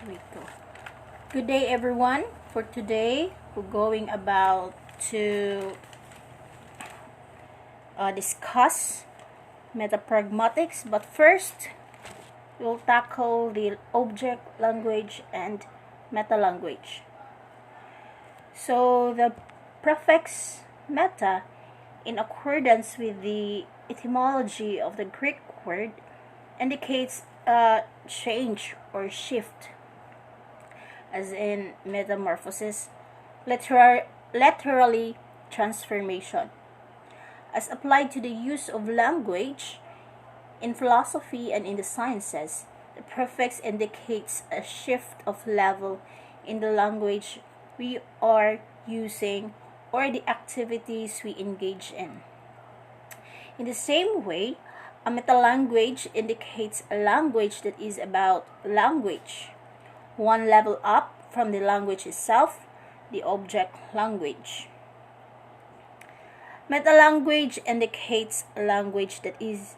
we go. Good day, everyone. For today, we're going about to discuss metapragmatics. But first, we'll tackle the object language and meta language. So the prefix meta, in accordance with the etymology of the Greek word, indicates a change or shift, as in metamorphosis, literally transformation. As applied to the use of language in philosophy and in the sciences, the prefix indicates a shift of level in the language we are using or the activities we engage in. In the same way, a metalanguage indicates a language that is about language, one level up from the language itself, the object language. Metalanguage indicates a language that is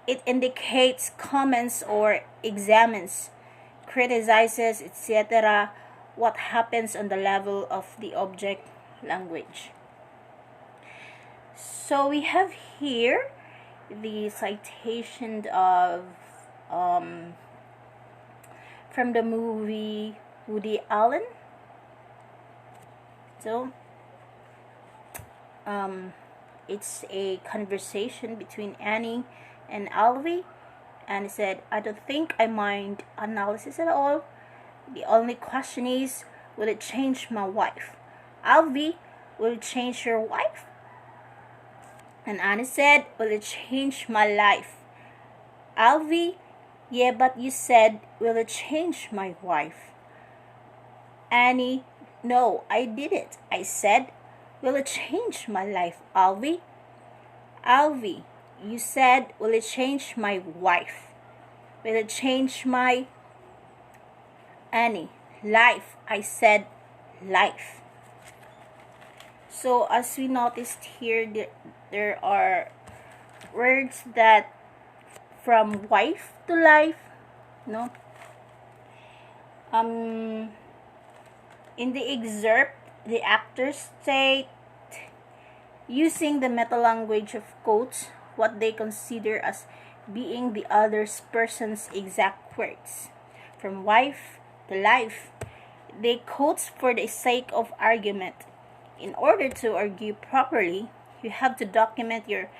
it indicates, comments or examines, criticizes, etc. what happens on the level of the object language. So we have here the citation of from the movie Woody Allen. So it's a conversation between Annie and Alvy, and he said, "I don't think I mind analysis at all. The only question is, will it change my wife? Alvy, will it change your wife?" And Annie said, "Will it change my life?" Alvy, "Yeah, but you said, will it change my wife?" Annie, "No, I didn't. I said, will it change my life, Alvy?" Alvy, "You said, will it change my wife? Will it change my..." Annie, "Life. I said life." So as we noticed here, there are words that from wife to life, no? In the excerpt, the actors state, using the metalanguage of quotes, what they consider as being the other person's exact words. From wife to life, they quote for the sake of argument. In order to argue properly, you have to document your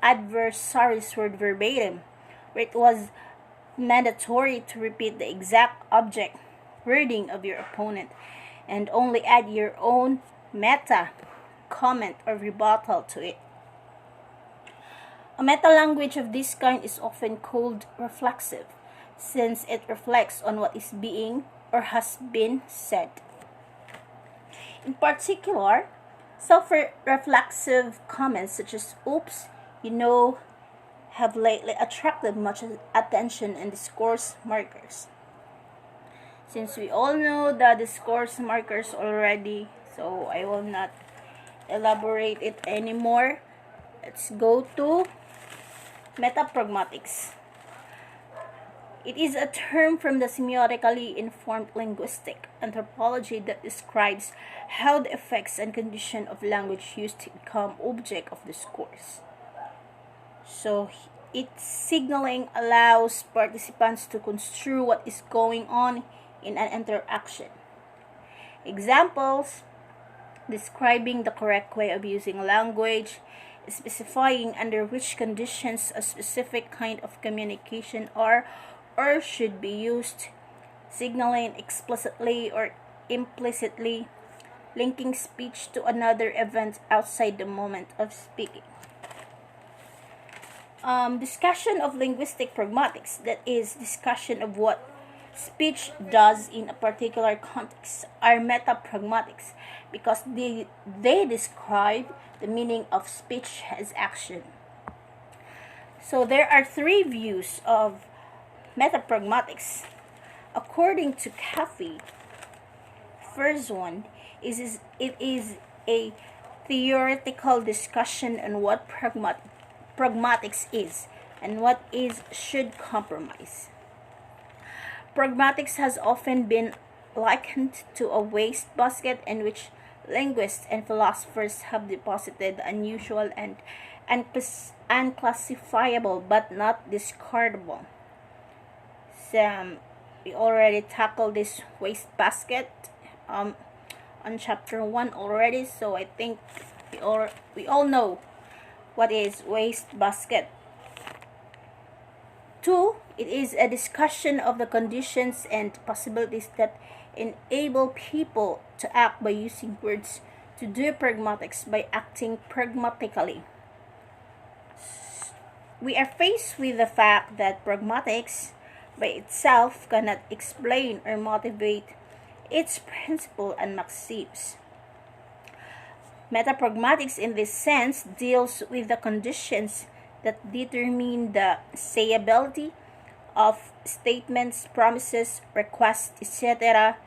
adversary's word verbatim, where it was mandatory to repeat the exact object wording of your opponent and only add your own meta comment or rebuttal to it. A meta-language of this kind is often called reflexive, since it reflects on what is being or has been said. In particular, self-reflexive comments such as "oops, you know," have lately attracted much attention in discourse markers. Since we all know the discourse markers already, so I will not elaborate it anymore. Let's go to metapragmatics. It is a term from the semiotically informed linguistic anthropology that describes how the effects and condition of language used to become object of discourse. So its signaling allows participants to construe what is going on in an interaction. Examples: describing the correct way of using language, specifying under which conditions a specific kind of communication are or should be used, signaling explicitly or implicitly, linking speech to another event outside the moment of speaking. Discussion of linguistic pragmatics, that is, discussion of what speech does in a particular context, are metapragmatics because they describe the meaning of speech as action. So there are three views of metapragmatics. According to Caffey, first one is it is a theoretical discussion on what pragmatics is and what is should compromise. Pragmatics has often been likened to a wastebasket in which linguists and philosophers have deposited unusual and unclassifiable but not discardable. So, we already tackled this wastebasket on chapter 1 already, so I think we all know what is wastebasket. 2. It is a discussion of the conditions and possibilities that enable people to act by using words, to do pragmatics by acting pragmatically. We are faced with the fact that pragmatics by itself cannot explain or motivate its principle and maxims. Metapragmatics in this sense deals with the conditions that determine the sayability of statements, promises, requests, etc.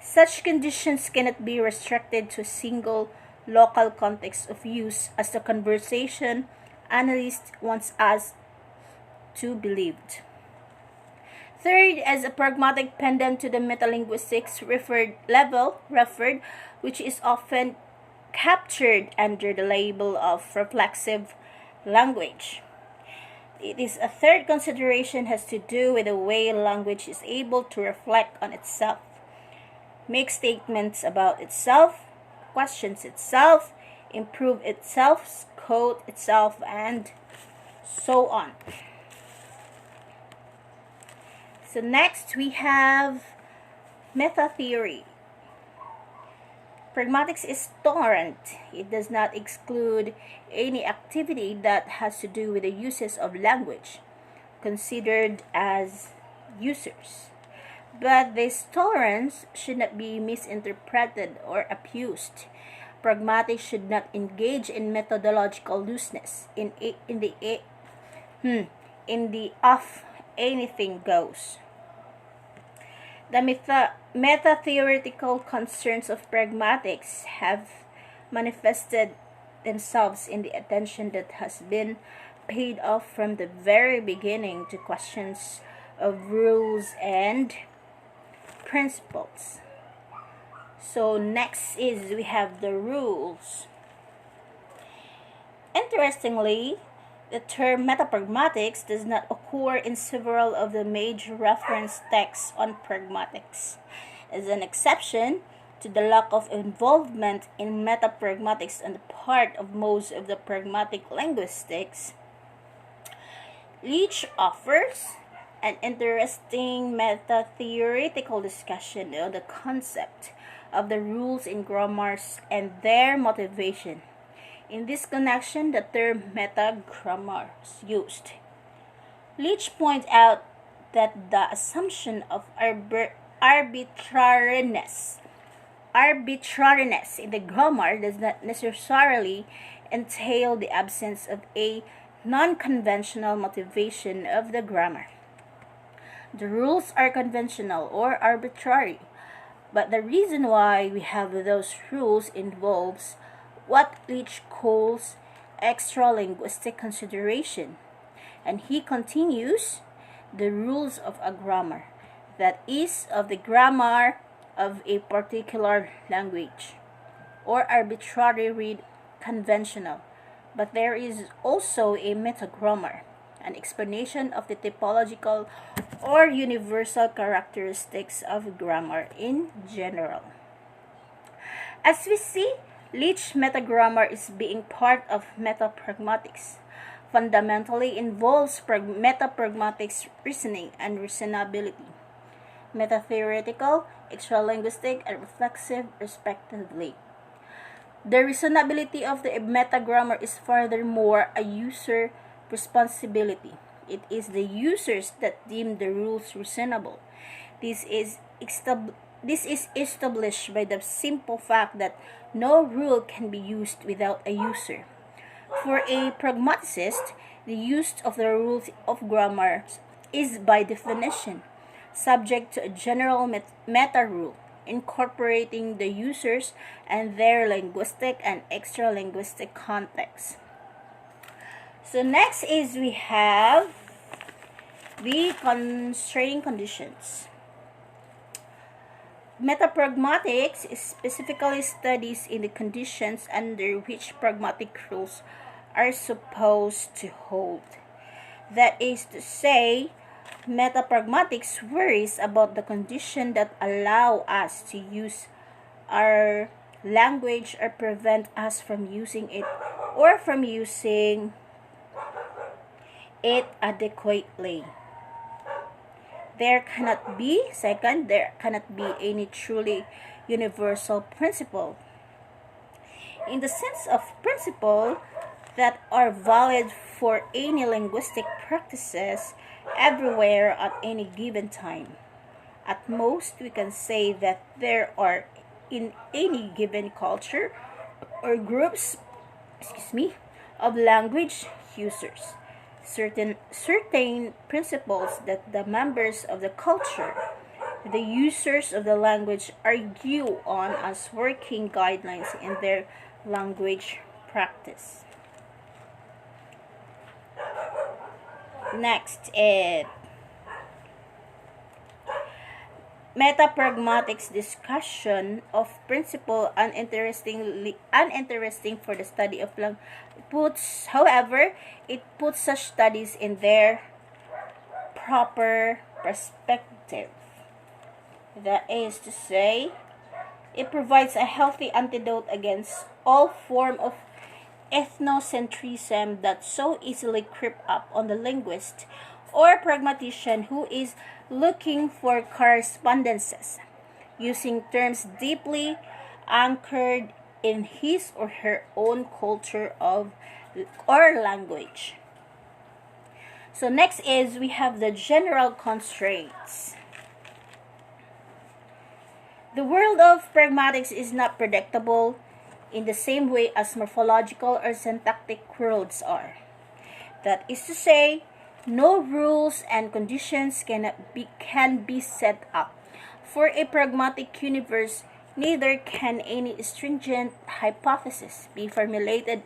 Such conditions cannot be restricted to a single local context of use, as the conversation analyst wants us to believe. Third, as a pragmatic pendant to the metalinguistics referred, which is often captured under the label of reflexive language. It is a third consideration has to do with the way language is able to reflect on itself, make statements about itself, questions itself, improve itself, quote itself, and so on. So next we have meta theory. Pragmatics is tolerant. It does not exclude any activity that has to do with the uses of language, considered as users. But this tolerance should not be misinterpreted or abused. Pragmatics should not engage in methodological looseness, in the of anything goes. The meta-theoretical concerns of pragmatics have manifested themselves in the attention that has been paid off from the very beginning to questions of rules and principles. So next is we have the rules. Interestingly, the term metapragmatics does not occur in several of the major reference texts on pragmatics. As an exception to the lack of involvement in metapragmatics on the part of most of the pragmatic linguistics, Leach offers an interesting meta-theoretical discussion of the concept of the rules in grammars and their motivation. In this connection, the term metagrammar is used. Leach points out that the assumption of arbitrariness in the grammar does not necessarily entail the absence of a non-conventional motivation of the grammar. The rules are conventional or arbitrary, but the reason why we have those rules involves what Leach calls extra-linguistic consideration. And he continues, the rules of a grammar, that is, of the grammar of a particular language, or arbitrary conventional. But there is also a metagrammar, an explanation of the typological or universal characteristics of grammar in general. As we see, Leach metagrammar is being part of metapragmatics. Fundamentally involves metapragmatics reasoning and reasonability, meta-theoretical, extra-linguistic, and reflexive, respectively. The reasonability of the metagrammar is furthermore a user responsibility. It is the users that deem the rules reasonable. This is established by the simple fact that no rule can be used without a user. For a pragmaticist, the use of the rules of grammar is by definition subject to a general meta-rule, incorporating the users and their linguistic and extra-linguistic context. So next is we have the constraining conditions. Metapragmatics specifically studies in the conditions under which pragmatic rules are supposed to hold. That is to say, metapragmatics worries about the conditions that allow us to use our language or prevent us from using it or from using it adequately. There cannot be any truly universal principle. In the sense of principle that are valid for any linguistic practices everywhere at any given time. At most, we can say that there are in any given culture or groups, of language users certain principles that the members of the culture, the users of the language, argue on as working guidelines in their language practice. Next is metapragmatics discussion of principle uninteresting for the study of language. However, it puts such studies in their proper perspective. That is to say, it provides a healthy antidote against all form of ethnocentrism that so easily creep up on the linguist or pragmatician who is looking for correspondences, using terms deeply anchored in his or her own culture or language. So next is we have the general constraints. The world of pragmatics is not predictable in the same way as morphological or syntactic worlds are. That is to say, no rules and conditions can be set up for a pragmatic universe. Neither can any stringent hypothesis be formulated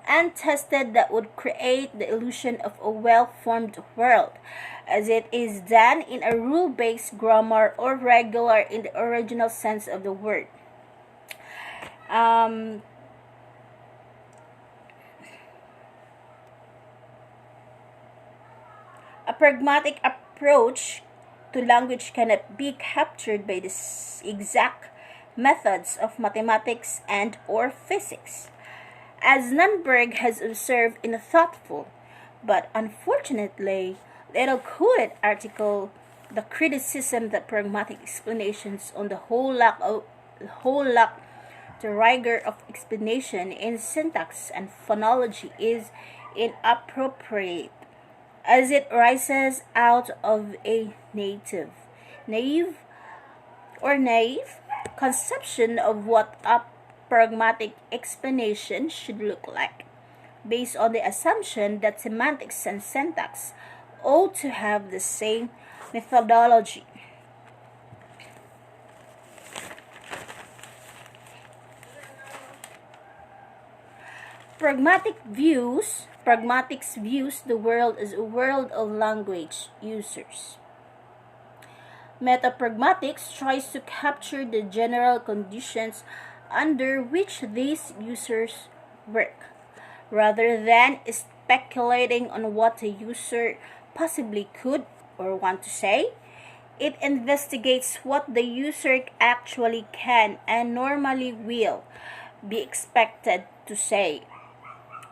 and tested that would create the illusion of a well-formed world, as it is done in a rule-based grammar or regular in the original sense of the word. A pragmatic approach to language cannot be captured by the exact methods of mathematics and or physics, as Nunberg has observed in a thoughtful but unfortunately little quoted article, The Criticism That Pragmatic Explanations on the whole lack the rigor of explanation in syntax and phonology is inappropriate, as it rises out of a naive conception of what a pragmatic explanation should look like, based on the assumption that semantics and syntax ought to have the same methodology. Pragmatics views the world as a world of language users. Metapragmatics tries to capture the general conditions under which these users work, rather than speculating on what a user possibly could or want to say. It investigates what the user actually can and normally will be expected to say.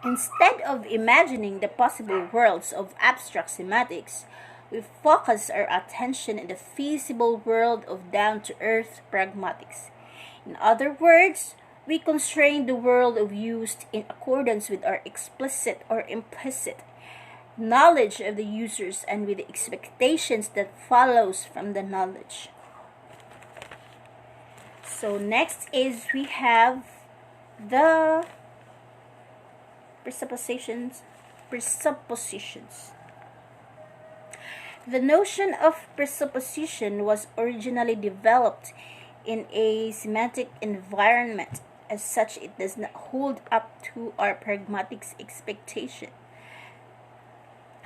Instead of imagining the possible worlds of abstract semantics, we focus our attention in the feasible world of down-to-earth pragmatics. In other words, we constrain the world of use in accordance with our explicit or implicit knowledge of the users and with the expectations that follows from the knowledge. So next is we have the presuppositions. The notion of presupposition was originally developed in a semantic environment. As such, it does not hold up to our pragmatics expectation.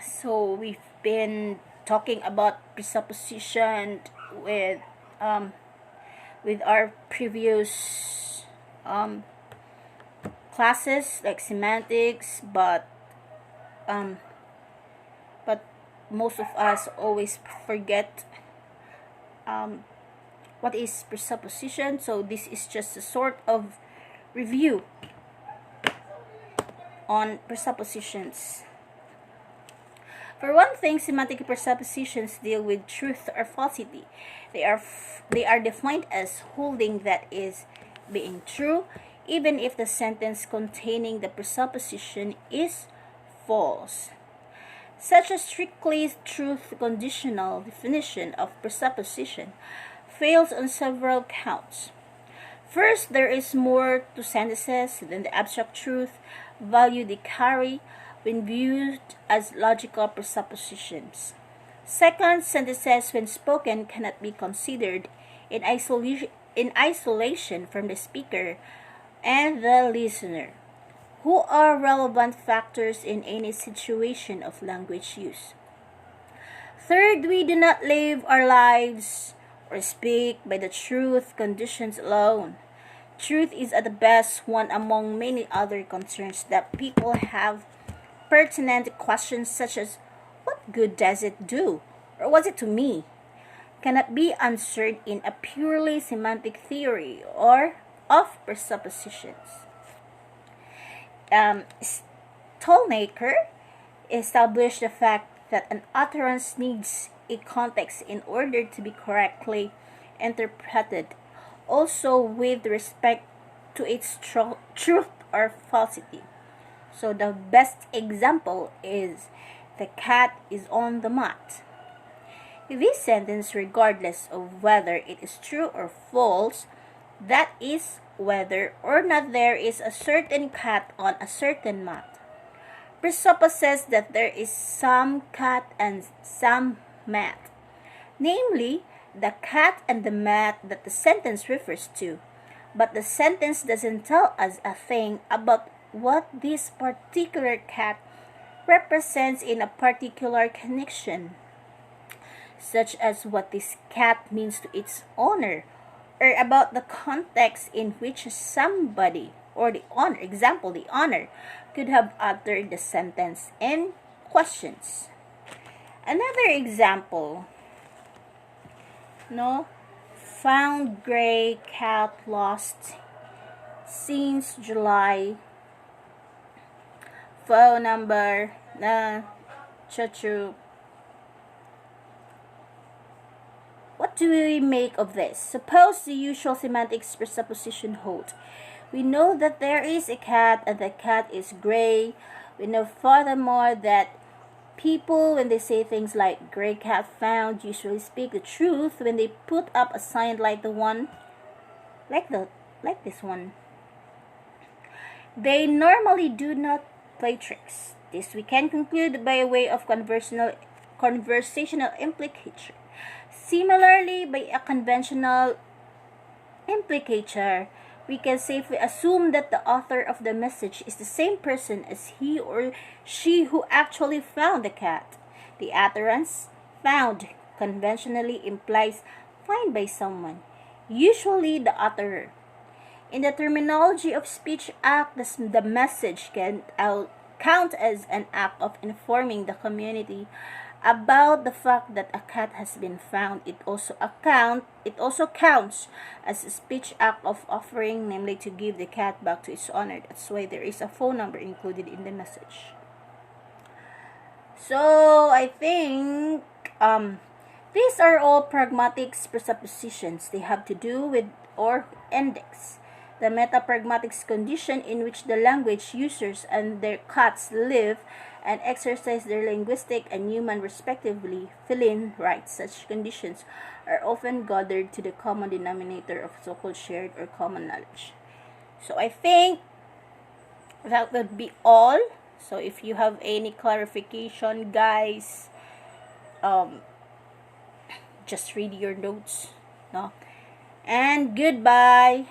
So we've been talking about presupposition with with our previous classes like semantics, um, but most of us always forget what is presupposition. So this is just a sort of review on presuppositions. For one thing, semantic presuppositions deal with truth or falsity. They are defined as holding that is being true, even if the sentence containing the presupposition is false. Such a strictly truth conditional definition of presupposition fails on several counts. First, there is more to sentences than the abstract truth value they carry when viewed as logical presuppositions. Second, sentences when spoken cannot be considered in isolation from the speaker and the listener, who are relevant factors in any situation of language use. Third, we do not live our lives or speak by the truth conditions alone. Truth is at the best one among many other concerns that people have. Pertinent questions such as, what good does it do? Or was it to me? Cannot be answered in a purely semantic theory or of presuppositions. Stolnaker established the fact that an utterance needs a context in order to be correctly interpreted, also with respect to its truth or falsity. So the best example is, the cat is on the mat. This sentence, regardless of whether it is true or false, that is, whether or not there is a certain cat on a certain mat, presupposes that there is some cat and some mat, namely, the cat and the mat that the sentence refers to. But the sentence doesn't tell us a thing about what this particular cat represents in a particular connection, such as what this cat means to its owner, or about the context in which somebody, or the owner, could have uttered the sentence in questions. Another example, found gray cat lost since July. Phone number na chachu. What do we make of this? Suppose the usual semantics presupposition hold. We know that there is a cat and the cat is gray. We know furthermore that people, when they say things like gray cat found, usually speak the truth when they put up a sign like this one. They normally do not play tricks. This we can conclude by way of conversational implication. Similarly, by a conventional implicator, we can safely assume that the author of the message is the same person as he or she who actually found the cat. The utterance, found, conventionally implies find by someone, usually the utterer. In the terminology of speech act, the message can count as an act of informing the community about the fact that a cat has been found. It also counts as a speech act of offering, namely to give the cat back to its owner. That's why there is a phone number included in the message. So I think these are all pragmatics presuppositions. They have to do with or index, the metapragmatics condition in which the language users and their cats live and exercise their linguistic and human respectively fill-in rights. Such conditions are often gathered to the common denominator of so-called shared or common knowledge. So I think that would be all. So if you have any clarification, guys, just read your notes, no? And goodbye.